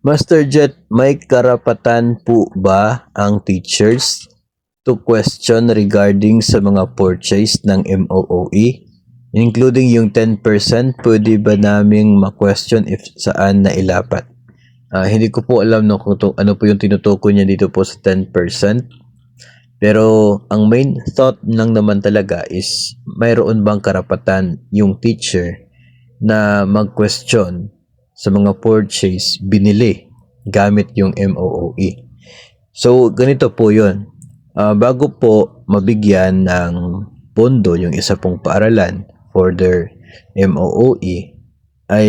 Master Jet, may karapatan po ba ang teachers to question regarding sa mga purchase ng MOOE? Including yung 10%, pwede ba naming ma-question if saan na ilapat? Hindi ko po alam no, kung ano po yung tinutukoy niya dito po sa 10%. Pero ang main thought lang naman talaga is mayroon bang karapatan yung teacher na mag-question sa mga purchase binili gamit yung MOOE. So, ganito po yun. Bago po mabigyan ng pondo yung isa pong paaralan for their MOOE, ay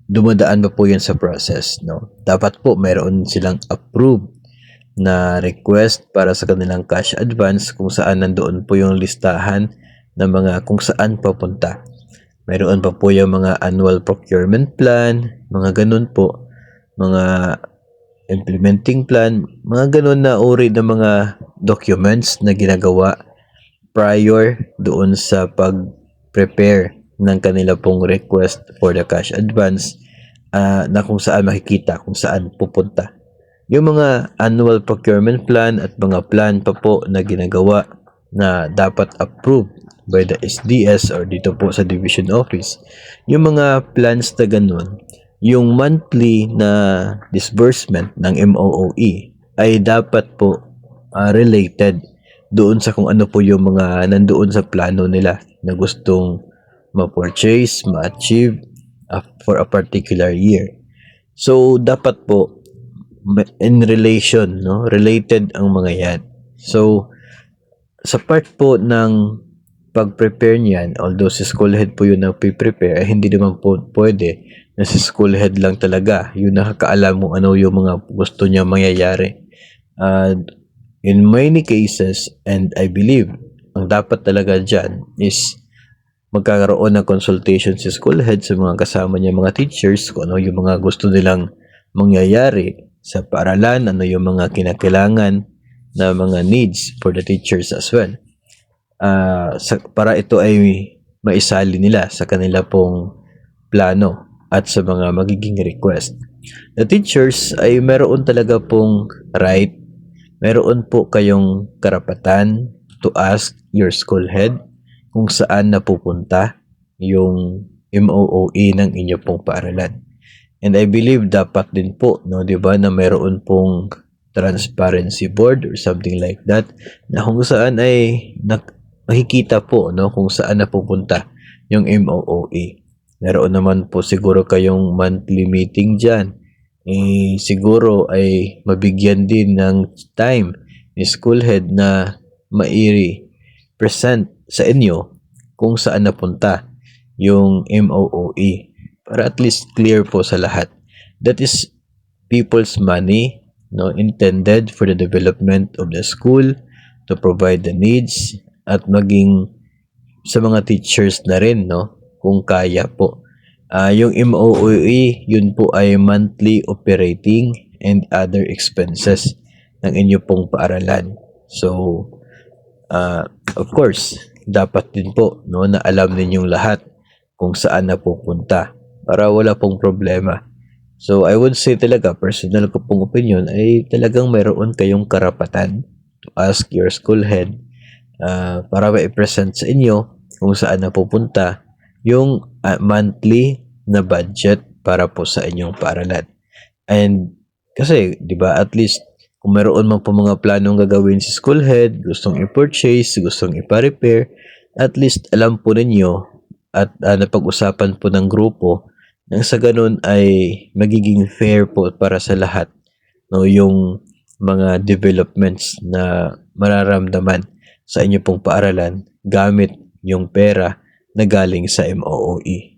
dumadaan pa po yun sa process. No? Dapat po mayroon silang approved na request para sa kanilang cash advance kung saan nandoon po yung listahan ng mga kung saan papunta. Mayroon pa po yung mga annual procurement plan, mga ganun po, mga implementing plan, mga ganun na uri ng mga documents na ginagawa prior doon sa pag-prepare ng kanila pong request for the cash advance na kung saan makikita kung saan pupunta. Yung mga annual procurement plan at mga plan pa po na ginagawa na dapat approved by the SDS or dito po sa division office. Yung mga plans na ganun, yung monthly na disbursement ng MOOE ay dapat po related doon sa kung ano po yung mga nandoon sa plano nila na gustong ma-purchase, ma-achieve for a particular year. So, dapat po in relation, no? Related ang mga yan. So, sa part po ng pag-prepare niyan, although si school head po yun ang prepare, hindi naman po pwede na si school head lang talaga yung nakakaalam mo ano yung mga gusto niya mangyayari. In many cases, and I believe, ang dapat talaga dyan is magkakaroon ng consultation si school head sa mga kasama niya mga teachers kung ano yung mga gusto nilang mangyayari sa paaralan, ano yung mga kinakailangan na mga needs for the teachers as well. Para ito ay maisali nila sa kanila pong plano at sa mga magiging request. The teachers ay meron talaga pong right, meron po kayong karapatan to ask your school head kung saan napupunta yung MOOE ng inyo pong paaralan. And I believe dapat din po, no, 'di ba, na meron pong transparency board or something like that na kung saan ay makikita po, no, kung saan napupunta yung MOOE. Meron naman po siguro kayong monthly meeting diyan. Siguro ay mabigyan din ng time ni school head na present sa inyo kung saan napunta yung MOOE para at least clear po sa lahat. That is people's money, no, intended for the development of the school, to provide the needs at maging sa mga teachers na rin, no, kung kaya po. Yung MOOE, yun po ay monthly operating and other expenses ng inyo pong paaralan. So, of course, dapat din po, no, na alam ninyong lahat kung saan napupunta para wala pong problema. So, I would say talaga, personal ko pong opinion, ay talagang mayroon kayong karapatan to ask your school head para ma-present sa inyo kung saan napupunta yung monthly na budget para po sa inyong paaralan. And kasi, di ba, at least kung mayroon man po mga planong gagawin si school head, gustong i-purchase, gustong ipa-repair, at least alam po ninyo at napag-usapan po ng grupo nang sa ganun ay magiging fair po para sa lahat, no, yung mga developments na mararamdaman sa inyo pong paaralan gamit yung pera na galing sa MOOE.